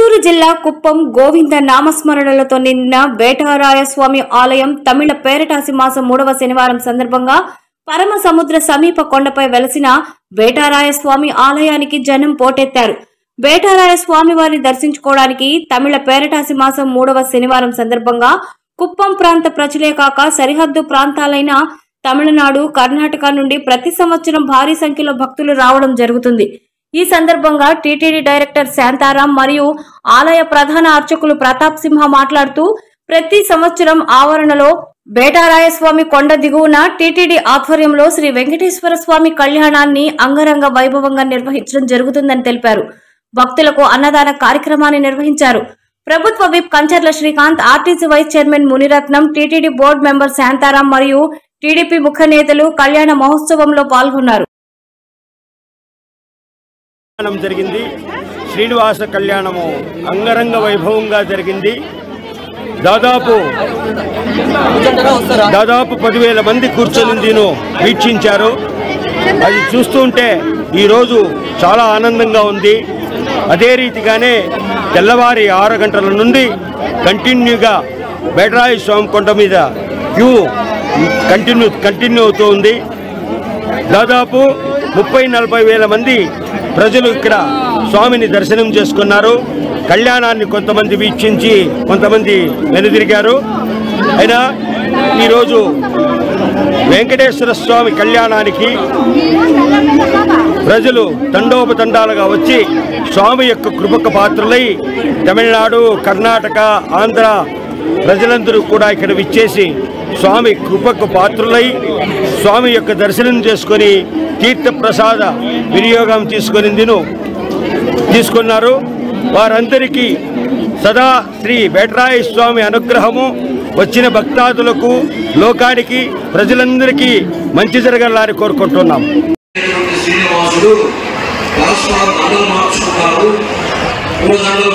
చిత్తూరు జిల్లా కుప్పం గోవింద నామస్మరణలతో నిండిన వేటరాయస్వామి ఆలయం తమిళ పేరటాసి మాసం 3వ శనివారం సందర్భంగా పరమ సముద్ర సమీప కొండపై వెలసిన వేటరాయస్వామి ఆలయానికి జనం పోటెత్తారు. వేటరాయస్వామి వారిని దర్శించుకోవడానికి తమిళ పేరటాసి మాసం 3వ శనివారం సందర్భంగా కుప్పం ప్రాంత ప్రజలే కాక సరిహద్దు ప్రాంతాలైన తమిళనాడు, కర్ణాటక నుండి ప్రతి సంవత్సరం భారీ సంఖ్యలో భక్తులు రావడం జరుగుతుంది. ఈ సందర్భంగా టీటీడీ డైరెక్టర్ శాంతారాం మరియు ఆలయ ప్రధాన అర్చకులు ప్రతాప్ సింహ మాట్లాడుతూ ప్రతి సంవత్సరం ఆవరణలో వేటరాయస్వామి కొండ దిగువన టీటీడీ ఆధ్వర్యంలో శ్రీ వెంకటేశ్వర స్వామి కళ్యాణాన్ని అంగరంగ వైభవంగా నిర్వహించడం జరుగుతుందని తెలిపారు. భక్తులకు అన్నదాన కార్యక్రమాన్ని నిర్వహించారు. ప్రభుత్వ whip Kancharla Srikanth, RTC vice chairman Muniratnam, TTD board member Shantaram మరియు టీడీపీ ముఖ్య నేతలు కళ్యాణ మహోత్సవంలో పాల్గొన్నారు. జరిగింది. శ్రీనివాస కళ్యాణము అంగరంగ వైభవంగా జరిగింది. దాదాపు 10,000 మంది కూర్చొని దీన్ని వీక్షించారు. అది చూస్తుంటే ఈరోజు చాలా ఆనందంగా ఉంది. అదే రీతిగానే తెల్లవారి 6 గంటల నుండి కంటిన్యూగా వేటరాయ స్వామి కొండ మీద క్యూ కంటిన్యూ అవుతూ ఉంది. దాదాపు 30-40 వేల మంది ప్రజలు ఇక్కడ స్వామిని దర్శనం చేసుకున్నారు. కళ్యాణాన్ని కొంతమంది వీక్షించి కొంతమంది వెనుదిరిగారు. అయినా ఈరోజు వెంకటేశ్వర స్వామి కళ్యాణానికి ప్రజలు తండోపతండాలుగా వచ్చి స్వామి యొక్క కృపకు పాత్రలై తమిళనాడు, కర్ణాటక, ఆంధ్ర ప్రజలందరూ కూడా ఇక్కడ విచ్చేసి స్వామి కృపకు పాత్రులై స్వామి యొక్క దర్శనం చేసుకొని తీర్థ ప్రసాద వినియోగం తీసుకున్నారు. వారందరికీ సదా శ్రీ వేటరాయ స్వామి అనుగ్రహము వచ్చిన భక్తాదులకు, లోకానికి, ప్రజలందరికీ మంచి జరగాలని కోరుకుంటున్నాం. శ్రీనివాసుడు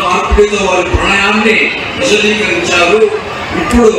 మార్పిడితో వారి ప్రణయాన్ని విశదీకరించారు. ఇప్పుడు